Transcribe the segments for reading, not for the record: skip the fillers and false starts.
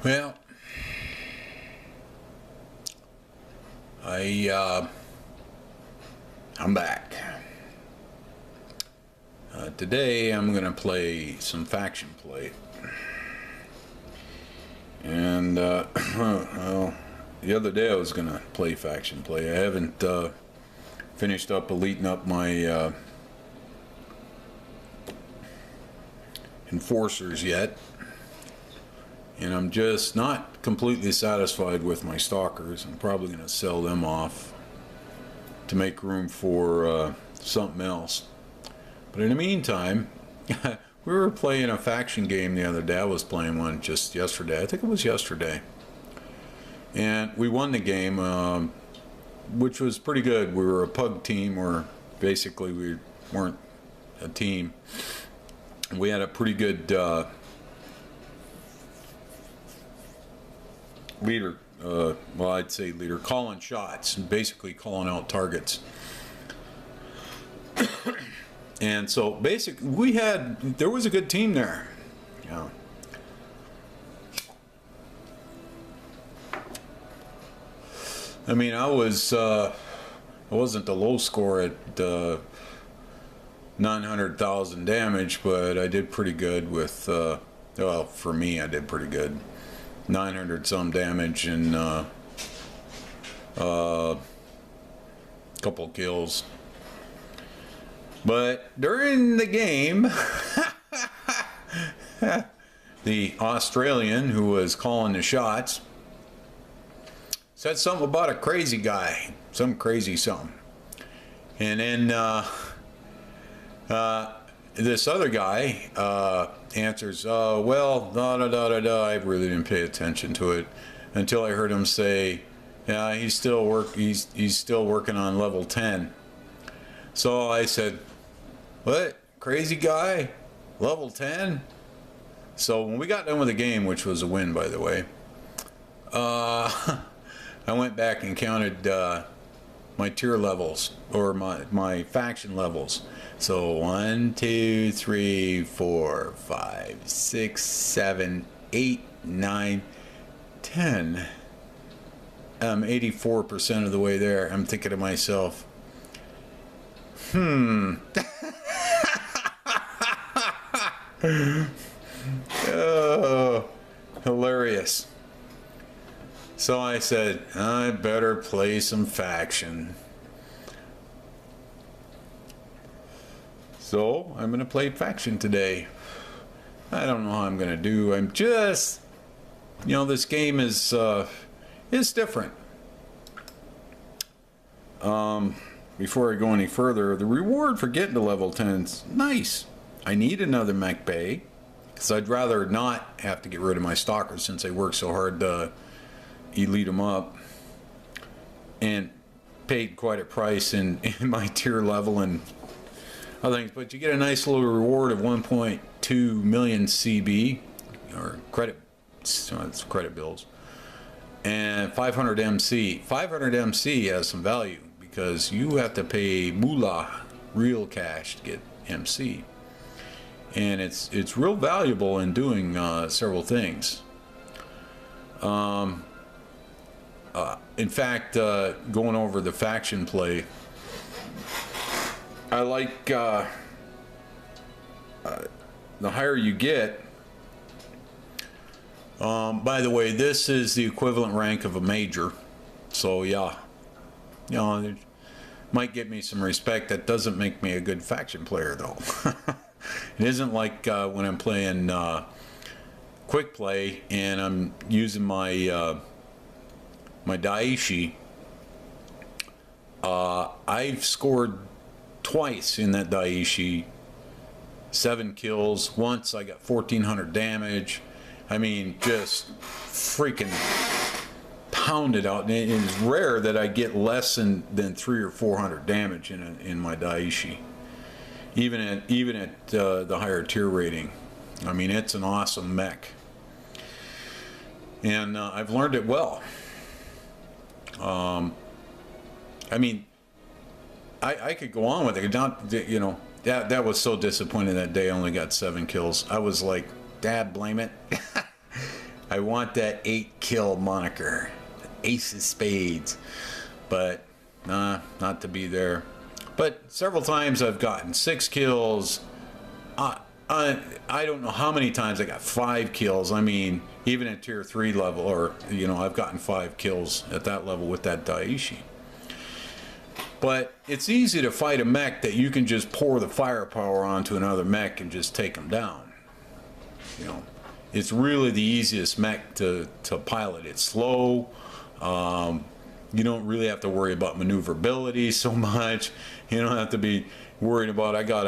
Well, I'm back. Today I'm gonna play some faction play, and well, the other day I was gonna play faction play. I haven't finished up eliting up my enforcers yet, and I'm just not completely satisfied with my stalkers. I'm probably going to sell them off to make room for something else. But in the meantime, we were playing a faction game the other day. I was playing one just yesterday. I think it was yesterday. And we won the game, which was pretty good. We were a pug team, or basically we weren't a team. We had a pretty good leader, well, I'd say leader, calling shots and basically calling out targets. And so basically there was a good team there. Yeah. I mean, I wasn't the low score at 900,000 damage, but I did pretty good with, well, for me, I did pretty good. 900 some damage and couple kills. But during the game, the Australian who was calling the shots said something about a crazy guy, some crazy something. And then this other guy answers, well, I really didn't pay attention to it until I heard him say, yeah, he's still working on level 10. So I said, what? Crazy guy? Level 10? So when we got done with the game, which was a win, by the way, I went back and counted my tier levels, or my faction levels. So 1, 2, 3, 4, 5, 6, 7, 8, 9, 10. I'm 84% of the way there. I'm thinking to myself, oh, hilarious. So I said, I better play some faction. So I'm going to play faction today. I don't know how I'm going to do. I'm just, you know, this game is different. Before I go any further, the reward for getting to level 10 is nice. I need another mech bay, because I'd rather not have to get rid of my stalkers since I work so hard to elite them up, and paid quite a price in my tier level and other things. But you get a nice little reward of 1.2 million CB, or credit, so it's credit bills, and 500 MC. 500 MC has some value because you have to pay moolah, real cash, to get MC, and it's real valuable in doing several things. In fact, going over the faction play, I like the higher you get. By the way, this is the equivalent rank of a major, so yeah, you know, it might get me some respect. That doesn't make me a good faction player, though. It isn't like when I'm playing quick play and I'm using my my Daiichi. I've scored twice in that Daiichi, 7 kills. Once I got 1,400 damage. I mean, just freaking pounded out. And it is rare that I get less than 300 or 400 damage in my Daiichi, even at the higher tier rating. I mean, it's an awesome mech, and I've learned it well. I mean, I could go on with it. Not, you know, that was so disappointing that day. I only got 7 kills. I was like, Dad, blame it. I want that 8-kill moniker, Ace of Spades, but nah, not to be there. But several times I've gotten 6 kills. I don't know how many times I got 5 kills. I mean, even at tier 3 level, or you know, I've gotten 5 kills at that level with that Daiichi. But it's easy to fight a mech that you can just pour the firepower onto another mech and just take them down. You know, it's really the easiest mech to pilot. It's slow. You don't really have to worry about maneuverability so much. You don't have to be worried about, I got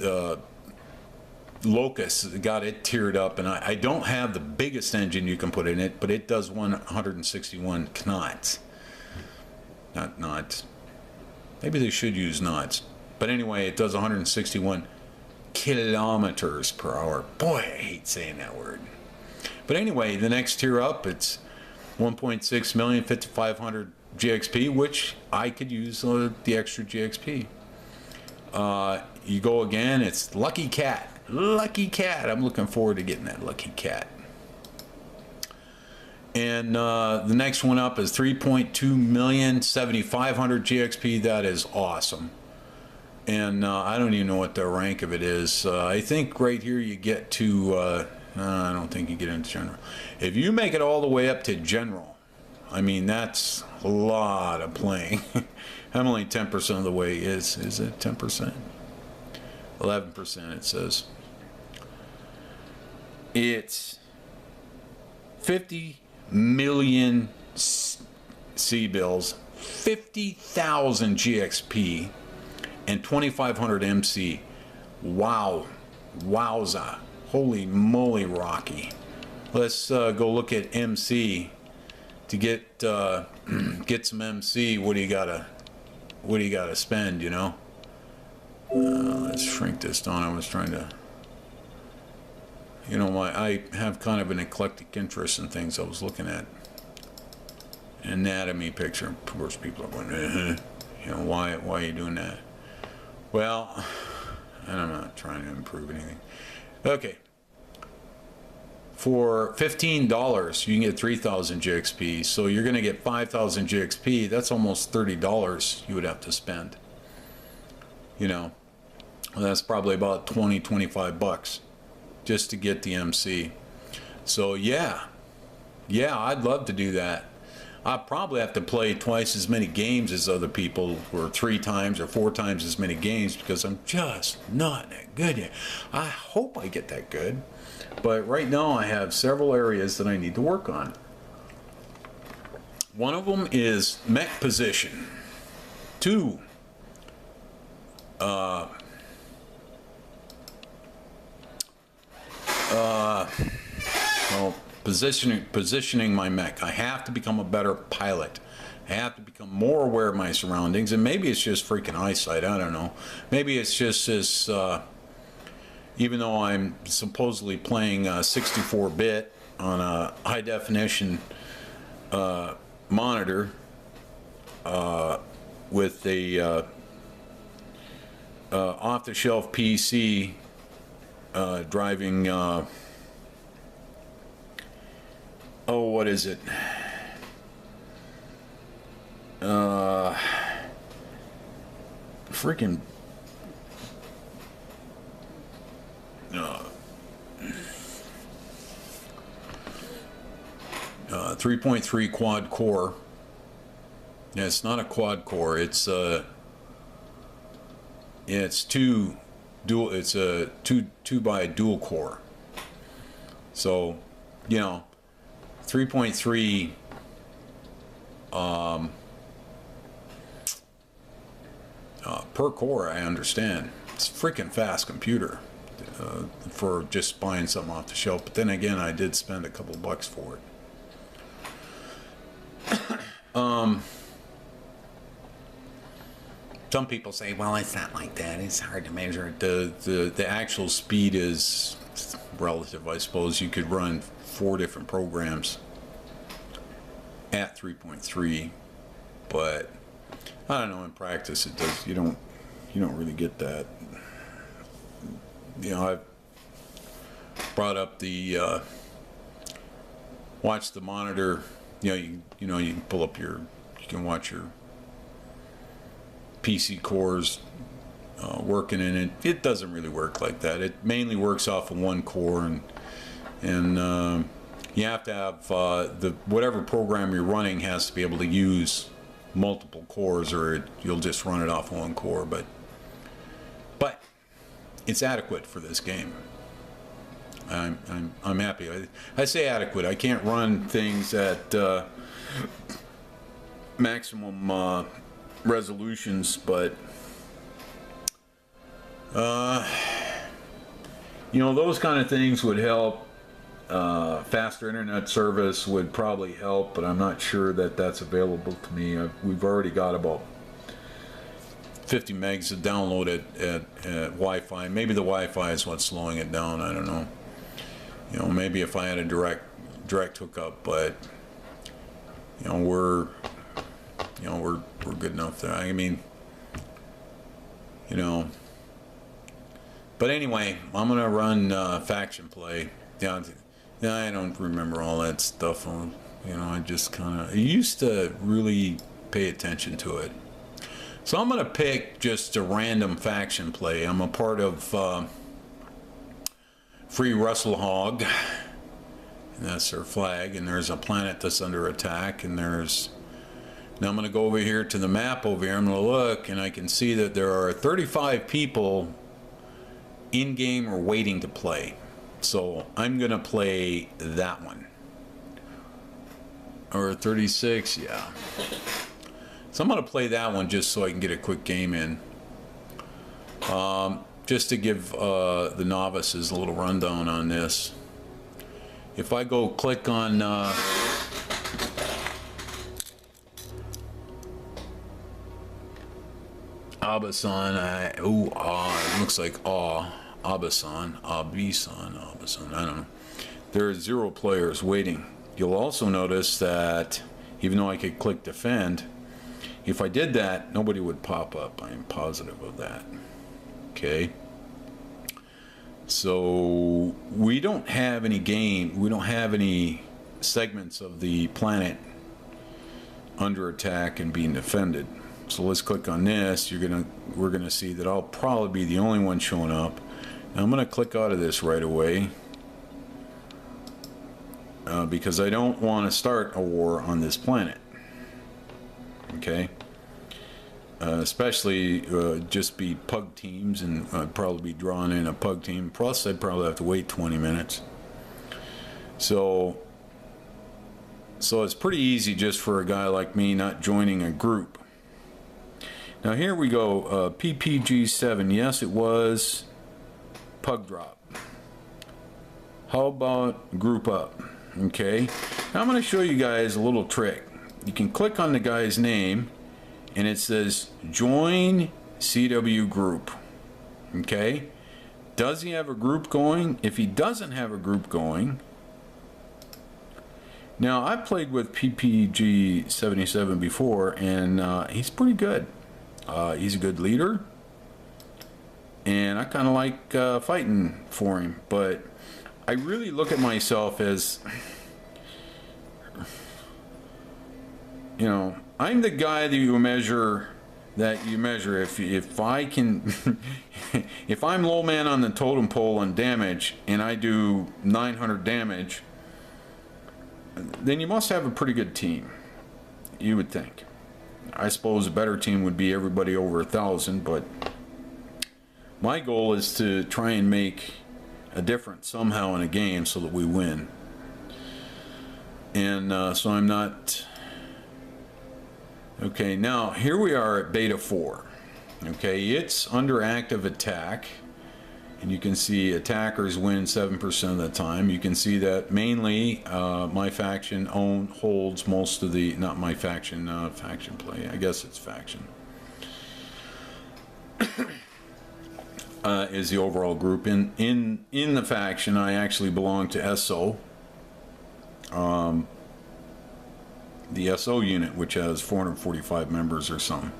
a Locust, got it tiered up, and I don't have the biggest engine you can put in it, but it does 161 knots. Not knots. Maybe they should use knots. But anyway, it does 161 kilometers per hour. Boy, I hate saying that word. But anyway, the next tier up, it's 1.6 million, 5,500 GXP, which I could use the extra GXP. You go again, it's Lucky Cat. Lucky Cat. I'm looking forward to getting that Lucky Cat. And the next one up is 3.2 million, 7,500 GXP. That is awesome. And I don't even know what the rank of it is. I think right here you get to, I don't think you get into general. If you make it all the way up to general, I mean, that's a lot of playing. I'm only 10% of the way. Is it 10%? 11% it says. It's 50 million C-bills, 50,000 GXP, and 2,500 MC. Wow. Wowza. Holy moly, Rocky. Let's go look at MC. To get get some MC, what do you gotta spend, you know? Let's shrink this down. I was trying to, you know, I have kind of an eclectic interest in things. I was looking at anatomy picture. Of course, people are going, you know, why are you doing that? Well, and I'm not trying to improve anything. Okay. For $15, you can get 3,000 GXP. So you're going to get 5,000 GXP. That's almost $30 you would have to spend. You know, well, that's probably about 20, 25 bucks just to get the MC. So yeah, I'd love to do that. I probably have to play twice as many games as other people, or 3 times or 4 times as many games, because I'm just not that good yet. I hope I get that good. But right now I have several areas that I need to work on. One of them is mech position. 2, well, positioning my mech. I have to become a better pilot. I have to become more aware of my surroundings, and maybe it's just freaking eyesight. I don't know. Maybe it's just this. Even though I'm supposedly playing 64-bit on a high-definition monitor with a off-the-shelf PC driving, what is it? Freaking 3.3 quad core. Yeah, it's not a quad core. It's a two by dual core. So, you know, 3.3 per core. I understand. It's a freaking fast computer. For just buying something off the shelf, but then again, I did spend a couple bucks for it. Some people say, well, it's not like that. It's hard to measure. The actual speed is relative, I suppose. You could run 4 different programs at 3.3, but I don't know. In practice, it does. You don't really get that. You know, I've brought up the watch the monitor. You know you can pull up you can watch your PC cores working in it. It doesn't really work like that. It mainly works off of one core, and you have to have the whatever program you're running has to be able to use multiple cores, or you'll just run it off one core. But it's adequate for this game. I'm happy. I say adequate. I can't run things at maximum resolutions, but you know, those kind of things would help. Faster internet service would probably help, but I'm not sure that that's available to me. We've already got about 50 megs to download at Wi-Fi. Maybe the Wi-Fi is what's slowing it down. I don't know. You know, maybe if I had a direct hookup, but you know, we're good enough there. I mean, you know. But anyway, I'm gonna run faction play. Yeah, I don't remember all that stuff. You know, I just kind of used to really pay attention to it. So I'm gonna pick just a random faction play. I'm a part of Free Russell Hog, and that's their flag. And there's a planet that's under attack. And there's now I'm gonna go over here to the map over here. I'm gonna look, and I can see that there are 35 people in game or waiting to play. So I'm gonna play that one, or 36, yeah. So I'm gonna play that one just so I can get a quick game in, just to give the novices a little rundown on this. If I go click on Abasan, it looks like Abasan, I don't know. There are 0 players waiting. You'll also notice that even though I could click defend, if I did that, nobody would pop up. I am positive of that. Okay. So we don't have any segments of the planet under attack and being defended. So let's click on this. We're gonna see that I'll probably be the only one showing up. Now I'm gonna click out of this right away because I don't want to start a war on this planet. Okay. Especially just be pug teams, and I'd probably be drawing in a pug team. Plus, I'd probably have to wait 20 minutes. So it's pretty easy just for a guy like me not joining a group. Now here we go, PPG7, yes it was pug drop. How about group up? Okay, now I'm going to show you guys a little trick. You can click on the guy's name and it says join CW group. Okay, does he have a group going? If he doesn't have a group going, now I played with PPG77 before, and he's pretty good. He's a good leader, and I kind of like fighting for him, but I really look at myself as, you know, I'm the guy that you measure. If I can, if I'm low man on the totem pole on damage and I do 900 damage, then you must have a pretty good team, you would think. I suppose a better team would be everybody over 1,000, but my goal is to try and make a difference somehow in a game so that we win. And so I'm not... Okay, now here we are at beta 4. Okay, it's under active attack, and you can see attackers win 7% of the time. You can see that mainly my faction holds most of the, not my faction, faction play, I guess it's faction, is the overall group. In the faction, I actually belong to SO, the SO unit, which has 445 members or something.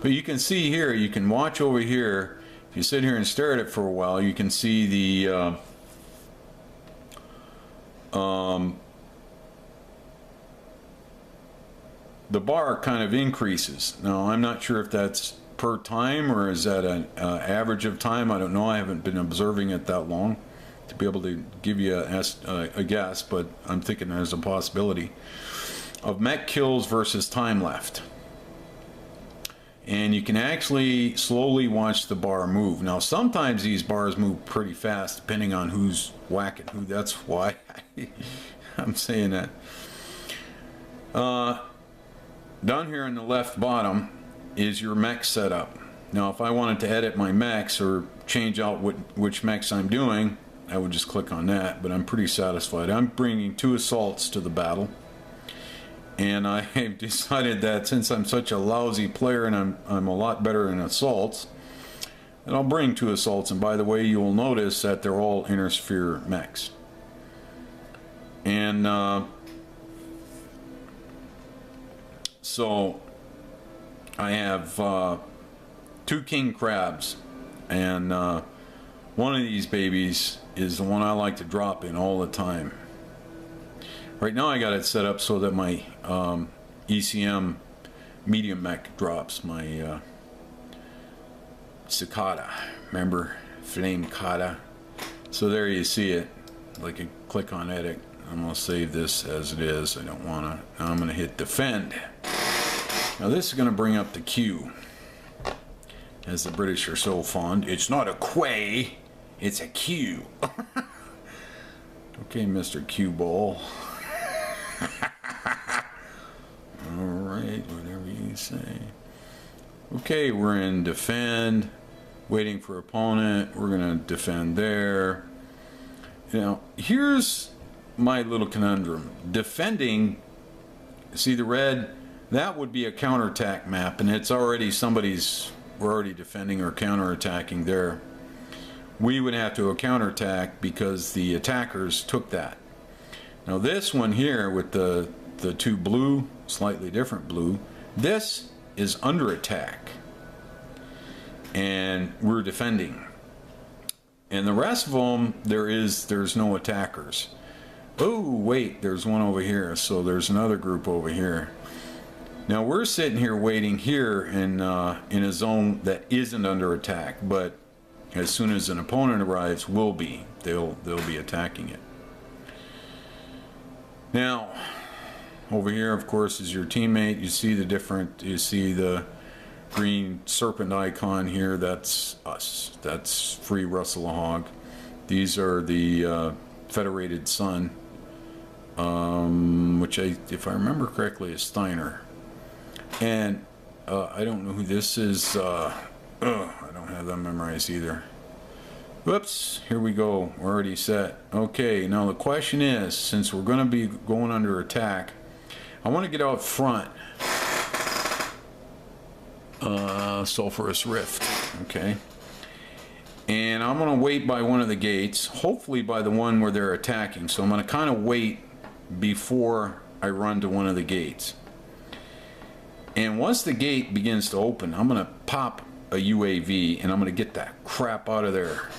But you can see here, you can watch over here. If you sit here and stare at it for a while, you can see the the bar kind of increases. Now, I'm not sure if that's per time or is that an average of time. I don't know. I haven't been observing it that long to be able to give you a guess, but I'm thinking there's a possibility of mech kills versus time left. And you can actually slowly watch the bar move. Now, sometimes these bars move pretty fast depending on who's whacking who. That's why I'm saying that. Down here in the left bottom is your mech setup. Now, if I wanted to edit my mechs or change out which mechs I'm doing, I would just click on that, but I'm pretty satisfied. I'm bringing 2 assaults to the battle. And I've decided that since I'm such a lousy player and I'm a lot better in assaults, that I'll bring 2 assaults. And by the way, you will notice that they're all inner sphere mechs. And so I have 2 king crabs, and one of these babies is the one I like to drop in all the time. Right now I got it set up so that my ECM medium mech drops, my cicada, remember, flame cicada. So there you see it. Like you click on edit. I'm going to save this as it is. I don't want to. Now I'm going to hit defend. Now this is going to bring up the Q, as the British are so fond. It's not a quay, it's a Q. Okay, Mr. Q Ball. Alright, whatever you say. Okay, we're in defend, waiting for opponent. We're going to defend there. Now, here's my little conundrum. Defending, see the red? That would be a counterattack map, and it's already we're already defending or counterattacking there. We would have to counterattack because the attackers took that. Now this one here with the 2 blue, slightly different blue, this is under attack. And we're defending. And the rest of them, there's no attackers. Oh, wait, there's one over here. So there's another group over here. Now we're sitting here waiting here in a zone that isn't under attack, but as soon as an opponent arrives, they'll be attacking it. Now, over here, of course, is your teammate. You see the green serpent icon here. That's us. That's Free Russell-a-Hog. These are the Federated Sun, which if I remember correctly, is Steiner. And I don't know who this is. I don't have that memorized either. Whoops, here we go. We're already set. Okay, now the question is, since we're going to be going under attack, I want to get out front. Sulfurous Rift. Okay. And I'm going to wait by one of the gates, hopefully by the one where they're attacking. So I'm going to kind of wait before I run to one of the gates. And once the gate begins to open, I'm going to pop a UAV and I'm going to get that crap out of there.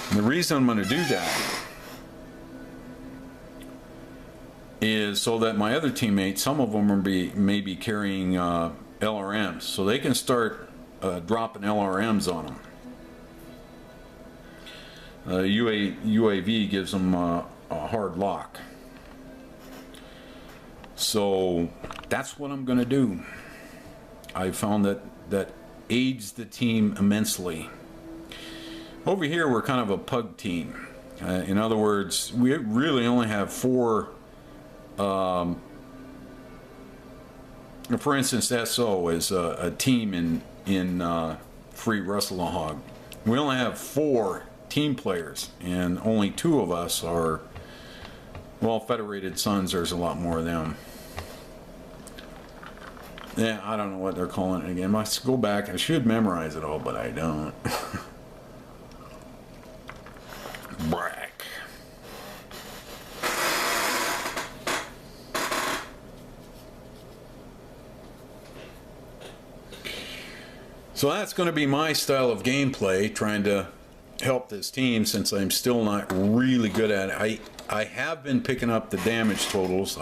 And the reason I'm going to do that is so that my other teammates, some of them may be carrying LRMs, so they can start dropping LRMs on them. UAV gives them a hard lock. So that's what I'm going to do. I found that aids the team immensely. Over here we're kind of a pug team. In other words, we really only have 4. For instance, SO is a team in Free Russell-a-Hog. We only have 4 team players, and only 2 of us are, well, Federated Sons. There's a lot more of them. Yeah, I don't know what they're calling it again. I must go back. I should memorize it all, but I don't. Brack. So that's going to be my style of gameplay, trying to help this team since I'm still not really good at it. I have been picking up the damage totals.